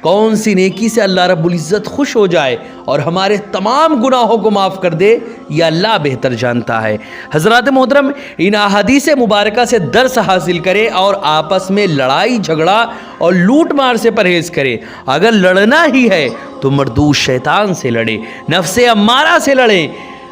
کون سی نیکی سے اللہ رب العزت خوش ہو جائے اور ہمارے تمام گناہوں کو معاف کر دے، یہ اللہ بہتر جانتا ہے۔ حضرات محترم، ان احادیث مبارکہ سے درس حاصل کرے اور آپس میں لڑائی جھگڑا اور لوٹ مار سے پرہیز کرے۔ اگر لڑنا ہی ہے تو مردود شیطان سے لڑے، نفس امارہ سے لڑیں،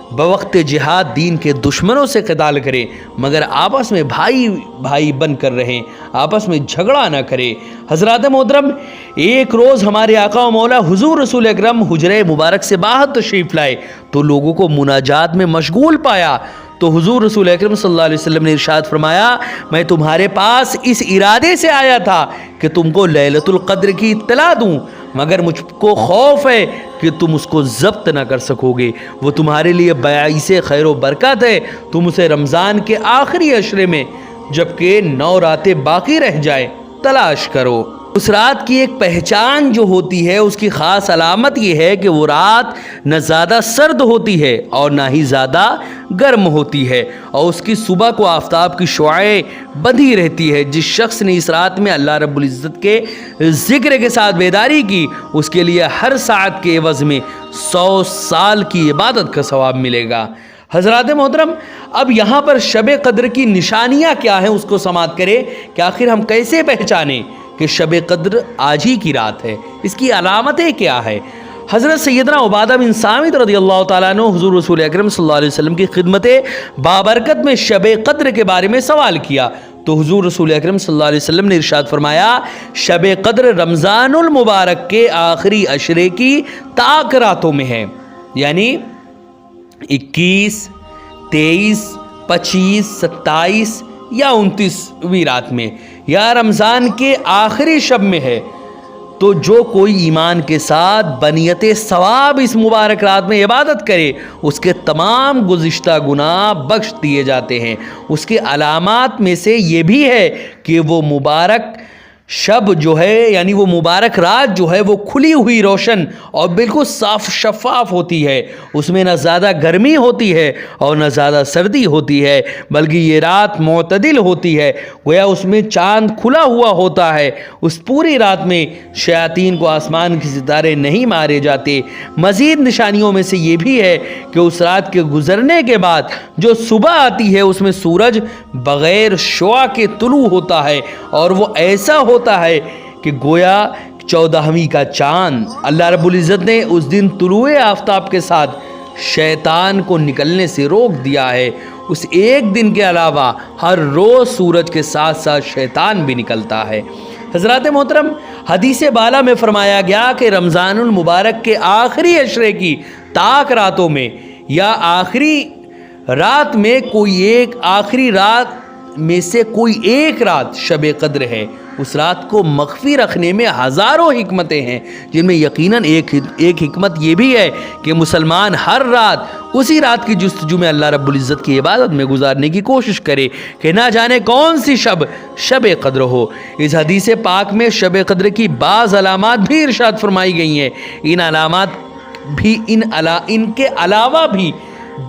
بوقت جہاد دین کے دشمنوں سے قتال کرے، مگر آپس میں بھائی بن کر رہیں، آپس میں جھگڑا نہ کرے۔ حضرات محترم، ایک روز ہمارے آقا و مولا حضور رسول اکرم حجرہ مبارک سے باہر تشریف لائے تو لوگوں کو مناجات میں مشغول پایا، تو حضور رسول اکرم صلی اللہ علیہ وسلم نے ارشاد فرمایا، میں تمہارے پاس اس ارادے سے آیا تھا کہ تم کو لیلۃ القدر کی اطلاع دوں، مگر مجھ کو خوف ہے کہ تم اس کو ضبط نہ کر سکو گے، وہ تمہارے لیے باعث خیر و برکت ہے، تم اسے رمضان کے آخری عشرے میں جبکہ 9 راتیں باقی رہ جائے تلاش کرو۔ اس رات کی ایک پہچان جو ہوتی ہے، اس کی خاص علامت یہ ہے کہ وہ رات نہ زیادہ سرد ہوتی ہے اور نہ ہی زیادہ گرم ہوتی ہے، اور اس کی صبح کو آفتاب کی شعاعیں بندھی رہتی ہے۔ جس شخص نے اس رات میں اللہ رب العزت کے ذکر کے ساتھ بیداری کی، اس کے لیے ہر ساعت کے عوض میں 100 سال کی عبادت کا ثواب ملے گا۔ حضرات محترم، اب یہاں پر شب قدر کی نشانیاں کیا ہیں اس کو سماعت کریں کہ آخر ہم کیسے پہچانیں کہ شب قدر آج ہی کی رات ہے، اس کی علامتیں کیا ہے۔ حضرت سیدنا عبادہ بن صامت رضی اللہ تعالیٰ عنہ حضور رسول اکرم صلی اللہ علیہ وسلم کی خدمت بابرکت میں شب قدر کے بارے میں سوال کیا، تو حضور رسول اکرم صلی اللہ علیہ وسلم نے ارشاد فرمایا، شب قدر رمضان المبارک کے آخری عشرے کی طاق راتوں میں ہے، یعنی 21، 23، 25، 27 یا 29ویں رات میں، یا رمضان کے آخری شب میں ہے۔ تو جو کوئی ایمان کے ساتھ بنیت ثواب اس مبارک رات میں عبادت کرے، اس کے تمام گزشتہ گناہ بخش دیے جاتے ہیں۔ اس کی علامات میں سے یہ بھی ہے کہ وہ مبارک شب جو ہے، یعنی وہ مبارک رات جو ہے، وہ کھلی ہوئی روشن اور بالکل صاف شفاف ہوتی ہے، اس میں نہ زیادہ گرمی ہوتی ہے اور نہ زیادہ سردی ہوتی ہے، بلکہ یہ رات معتدل ہوتی ہے، گویا اس میں چاند کھلا ہوا ہوتا ہے۔ اس پوری رات میں شیاطین کو آسمان کے ستارے نہیں مارے جاتے۔ مزید نشانیوں میں سے یہ بھی ہے کہ اس رات کے گزرنے کے بعد جو صبح آتی ہے، اس میں سورج بغیر شعاع کے طلوع ہوتا ہے، اور وہ ایسا ہوتا ہے کہ گویا 14ویں کا چاند۔ اللہ رب العزت نے اس دن طلوع آفتاب کے ساتھ شیطان کو نکلنے سے روک دیا ہے۔ اس ایک دن کے علاوہ ہر روز سورج کے ساتھ ساتھ شیطان بھی نکلتا ہے۔ حضرات محترم، حدیث بالا میں فرمایا گیا کہ رمضان المبارک کے آخری عشرے کی طاق راتوں میں یا آخری رات میں آخری رات میں سے کوئی ایک رات شب قدر ہے۔ اس رات کو مخفی رکھنے میں ہزاروں حکمتیں ہیں، جن میں یقیناً ایک حکمت یہ بھی ہے کہ مسلمان ہر رات اسی رات کی جستجو میں اللہ رب العزت کی عبادت میں گزارنے کی کوشش کرے کہ نہ جانے کون سی شب قدر ہو۔ اس حدیث پاک میں شب قدر کی بعض علامات بھی ارشاد فرمائی گئی ہیں۔ ان علامات بھی ان کے علاوہ بھی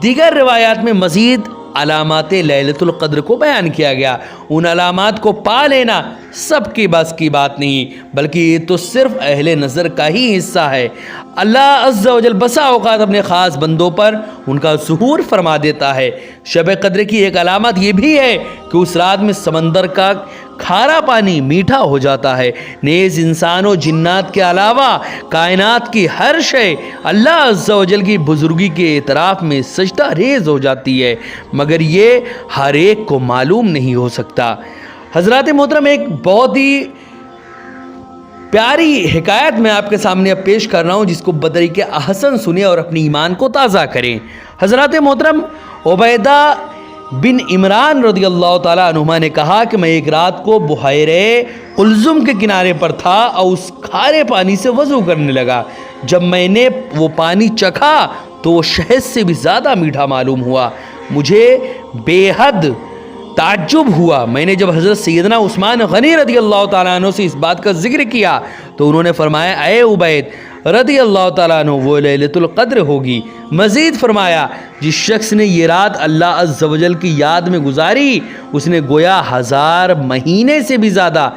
دیگر روایات میں مزید علامات لیلۃ القدر کو بیان کیا گیا۔ ان علامات کو پا لینا سب کی بس کی بات نہیں، بلکہ یہ تو صرف اہل نظر کا ہی حصہ ہے۔ اللہ عز و جل بسا اوقات اپنے خاص بندوں پر ان کا ظہور فرما دیتا ہے۔ شب قدر کی ایک علامت یہ بھی ہے کہ اس رات میں سمندر کا کھارا پانی میٹھا ہو جاتا ہے۔ نیز انسان و جنات کے علاوہ کائنات کی ہر شے اللہ عز و جل کی بزرگی کے اعتراف میں سجدہ ریز ہو جاتی ہے، مگر یہ ہر ایک کو معلوم نہیں ہو سکتا۔ حضرات محترم، ایک بہت ہی پیاری حکایت میں آپ کے سامنے اب پیش کر رہا ہوں، جس کو بطریق احسن سنیں اور اپنی ایمان کو تازہ کریں۔ حضرات محترم، عبیدہ بن عمران رضی اللہ تعالیٰ عنہما نے کہا کہ میں ایک رات کو بحیرہ قلزم کے کنارے پر تھا اور اس کھارے پانی سے وضو کرنے لگا۔ جب میں نے وہ پانی چکھا تو وہ شہد سے بھی زیادہ میٹھا معلوم ہوا۔ مجھے بے حد تعجب ہوا۔ میں نے جب حضرت سیدنا عثمان غنی رضی اللہ تعالیٰ عنہ سے اس بات کا ذکر کیا تو انہوں نے فرمایا، اے عبید رضی اللہ تعالیٰ عنہ، وہ لیلۃ القدر ہوگی۔ مزید فرمایا، جس شخص نے یہ رات اللہ عز و جل کی یاد میں گزاری، اس نے گویا 1000 مہینے سے بھی زیادہ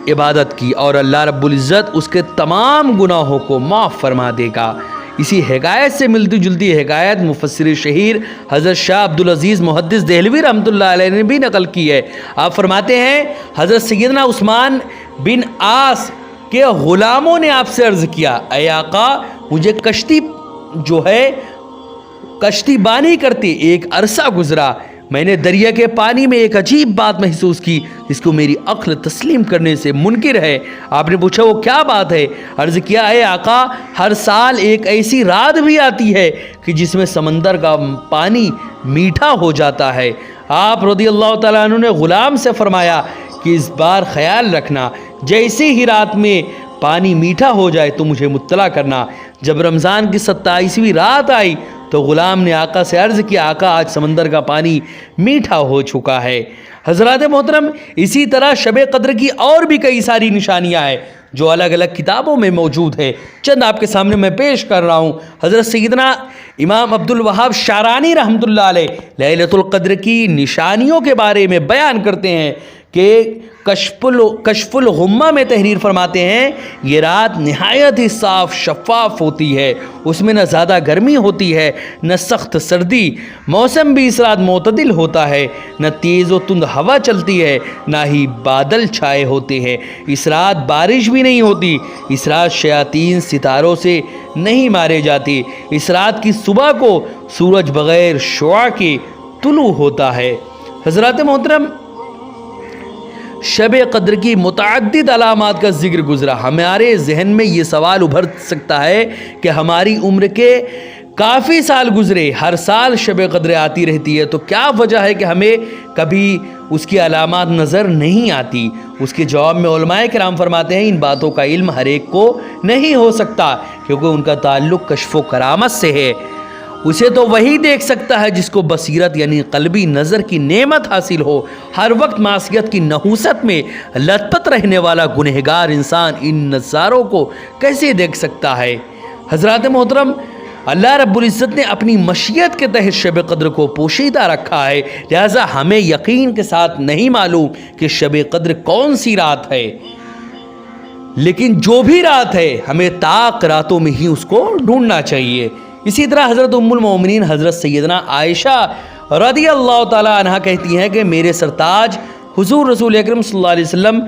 عبادت کی اور اللہ رب العزت اس کے تمام گناہوں کو معاف فرما دے گا۔ اسی حکایت سے ملتی جلتی حکایت مفسر شہیر حضرت شاہ عبدالعزیز محدث دہلوی رحمۃ اللہ علیہ نے بھی نقل کی ہے۔ آپ فرماتے ہیں حضرت سیدنا عثمان بن عاص کے غلاموں نے آپ سے عرض کیا، اے آقا مجھے کشتی جو ہے کشتی بانی کرتی ایک عرصہ گزرا، میں نے دریا کے پانی میں ایک عجیب بات محسوس کی جس کو میری عقل تسلیم کرنے سے منکر ہے۔ آپ نے پوچھا وہ کیا بات ہے؟ عرض کیا، اے آقا ہر سال ایک ایسی رات بھی آتی ہے کہ جس میں سمندر کا پانی میٹھا ہو جاتا ہے۔ آپ رضی اللہ تعالیٰ عنہ نے غلام سے فرمایا کہ اس بار خیال رکھنا جیسے ہی رات میں پانی میٹھا ہو جائے تو مجھے مطلع کرنا۔ جب رمضان کی 27ویں رات آئی تو غلام نے آقا سے عرض کیا، آقا آج سمندر کا پانی میٹھا ہو چکا ہے۔ حضرات محترم، اسی طرح شب قدر کی اور بھی کئی ساری نشانیاں ہیں جو الگ الگ کتابوں میں موجود ہے، چند آپ کے سامنے میں پیش کر رہا ہوں۔ حضرت سیدنا امام عبد الوہاب شعرانی رحمۃ اللہ علیہ لیلۃ القدر کی نشانیوں کے بارے میں بیان کرتے ہیں کہ کشف الغمہ میں تحریر فرماتے ہیں، یہ رات نہایت ہی صاف شفاف ہوتی ہے، اس میں نہ زیادہ گرمی ہوتی ہے نہ سخت سردی، موسم بھی اس رات معتدل ہوتا ہے، نہ تیز و تند ہوا چلتی ہے نہ ہی بادل چھائے ہوتے ہیں، اس رات بارش بھی نہیں ہوتی، اس رات شیاطین ستاروں سے نہیں مارے جاتے، اس رات کی صبح کو سورج بغیر شعاع کے طلوع ہوتا ہے۔ حضرات محترم، شب قدر کی متعدد علامات کا ذکر گزرا، ہمارے ذہن میں یہ سوال ابھر سکتا ہے کہ ہماری عمر کے کافی سال گزرے، ہر سال شب قدر آتی رہتی ہے، تو کیا وجہ ہے کہ ہمیں کبھی اس کی علامات نظر نہیں آتی؟ اس کے جواب میں علماء کرام فرماتے ہیں ان باتوں کا علم ہر ایک کو نہیں ہو سکتا کیونکہ ان کا تعلق کشف و کرامت سے ہے، اسے تو وہی دیکھ سکتا ہے جس کو بصیرت یعنی قلبی نظر کی نعمت حاصل ہو۔ ہر وقت معصیت کی نحوست میں لت پت رہنے والا گنہگار انسان ان نظاروں کو کیسے دیکھ سکتا ہے؟ حضرات محترم، اللہ رب العزت نے اپنی مشیت کے تحت شب قدر کو پوشیدہ رکھا ہے، لہذا ہمیں یقین کے ساتھ نہیں معلوم کہ شب قدر کون سی رات ہے، لیکن جو بھی رات ہے ہمیں طاق راتوں میں ہی اس کو ڈھونڈنا چاہیے۔ اسی طرح حضرت ام المومنین حضرت سیدنا عائشہ رضی اللہ تعالی عنہ کہتی ہیں کہ میرے سرتاج حضور رسول اکرم صلی اللہ علیہ وسلم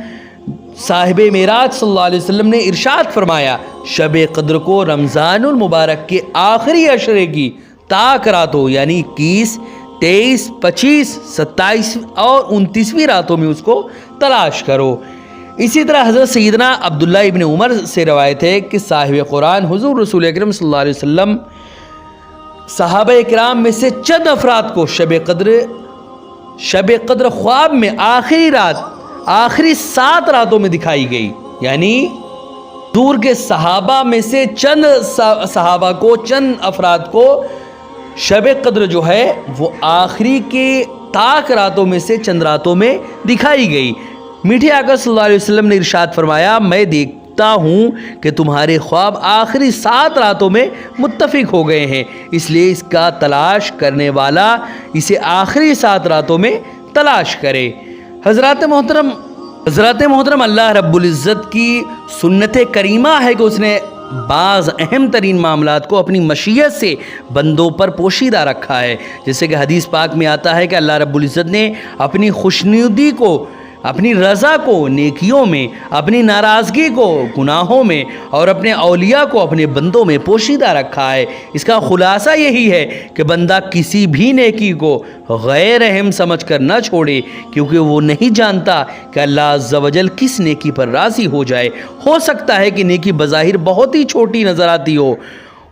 صاحب معراج صلی اللہ علیہ وسلم نے ارشاد فرمایا، شب قدر کو رمضان المبارک کے آخری عشرے کی طاق راتوں یعنی 21، 23، 25، 27 اور 29ویں راتوں میں اس کو تلاش کرو۔ اسی طرح حضرت سیدنا عبداللہ ابن عمر سے روایت ہے کہ صاحب قرآن حضور رسول اکرم صلی اللہ علیہ وسلم صحابہ اکرام میں سے چند افراد کو شب قدر خواب میں آخری 7 راتوں میں دکھائی گئی، یعنی دور کے صحابہ میں سے چند افراد کو شب قدر جو ہے وہ آخری کے طاق راتوں میں سے چند راتوں میں دکھائی گئی۔ میٹھے آقا صلی اللہ علیہ وسلم نے ارشاد فرمایا، میں دیکھتا ہوں کہ تمہارے خواب آخری 7 راتوں میں متفق ہو گئے ہیں، اس لیے اس کا تلاش کرنے والا اسے آخری 7 راتوں میں تلاش کرے۔ حضرات محترم، اللہ رب العزت کی سنت کریمہ ہے کہ اس نے بعض اہم ترین معاملات کو اپنی مشیت سے بندوں پر پوشیدہ رکھا ہے، جیسے کہ حدیث پاک میں آتا ہے کہ اللہ رب العزت نے اپنی خوشنودی کو اپنی رضا کو نیکیوں میں، اپنی ناراضگی کو گناہوں میں اور اپنے اولیاء کو اپنے بندوں میں پوشیدہ رکھا ہے۔ اس کا خلاصہ یہی ہے کہ بندہ کسی بھی نیکی کو غیر اہم سمجھ کر نہ چھوڑے، کیونکہ وہ نہیں جانتا کہ اللہ عز و جل کس نیکی پر راضی ہو جائے۔ ہو سکتا ہے کہ نیکی بظاہر بہت ہی چھوٹی نظر آتی ہو،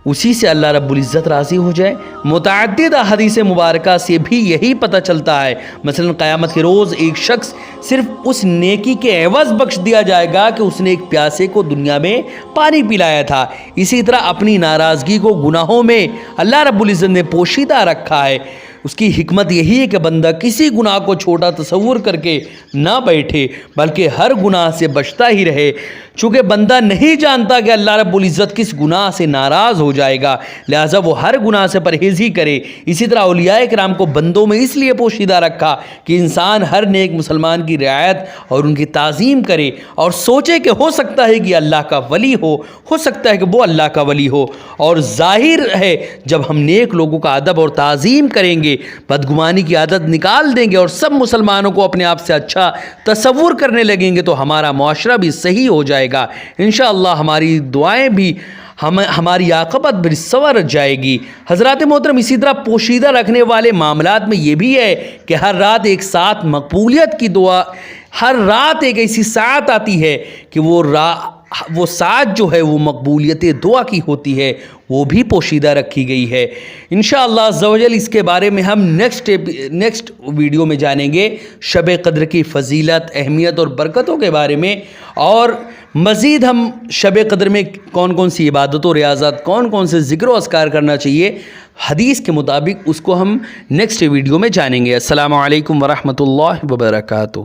اسی سے اللہ رب العزت راضی ہو جائے۔ متعدد احادیث مبارکہ سے بھی یہی پتہ چلتا ہے، مثلا قیامت کے روز ایک شخص صرف اس نیکی کے عوض بخش دیا جائے گا کہ اس نے ایک پیاسے کو دنیا میں پانی پلایا تھا۔ اسی طرح اپنی ناراضگی کو گناہوں میں اللہ رب العزت نے پوشیدہ رکھا ہے۔ اس کی حکمت یہی ہے کہ بندہ کسی گناہ کو چھوٹا تصور کر کے نہ بیٹھے بلکہ ہر گناہ سے بچتا ہی رہے، چونکہ بندہ نہیں جانتا کہ اللہ رب العزت کس گناہ سے ناراض ہو جائے گا، لہٰذا وہ ہر گناہ سے پرہیزی کرے۔ اسی طرح اولیاء کرام کو بندوں میں اس لیے پوشیدہ رکھا کہ انسان ہر نیک مسلمان کی رعایت اور ان کی تعظیم کرے اور سوچے کہ ہو سکتا ہے کہ اللہ کا ولی ہو سکتا ہے کہ وہ اللہ کا ولی ہو، اور ظاہر ہے جب ہم نیک لوگوں کا ادب اور تعظیم کریں گے، بدگمانی کی عادت نکال دیں گے اور سب مسلمانوں کو اپنے آپ سے اچھا تصور کرنے لگیں گے تو ہمارا معاشرہ بھی صحیح ہو جائے گا انشاءاللہ، ہماری دعائیں بھی ہماری عاقبت بھی سنور جائے گی۔ حضرات محترم، اسی طرح پوشیدہ رکھنے والے معاملات میں یہ بھی ہے کہ ہر رات ایک ساتھ مقبولیت کی دعا، ہر رات ایک ایسی ساعت آتی ہے کہ وہ ساعت جو ہے وہ مقبولیت دعا کی ہوتی ہے، وہ بھی پوشیدہ رکھی گئی ہے۔ انشاءاللہ عز و جل اس کے بارے میں ہم نیکسٹ ویڈیو میں جانیں گے، شب قدر کی فضیلت، اہمیت اور برکتوں کے بارے میں، اور مزید ہم شب قدر میں کون کون سی عبادت و ریاضت، کون کون سے ذکر و اذکار کرنا چاہیے حدیث کے مطابق، اس کو ہم نیکسٹ ویڈیو میں جانیں گے۔ السلام علیکم ورحمۃ اللہ وبرکاتہ۔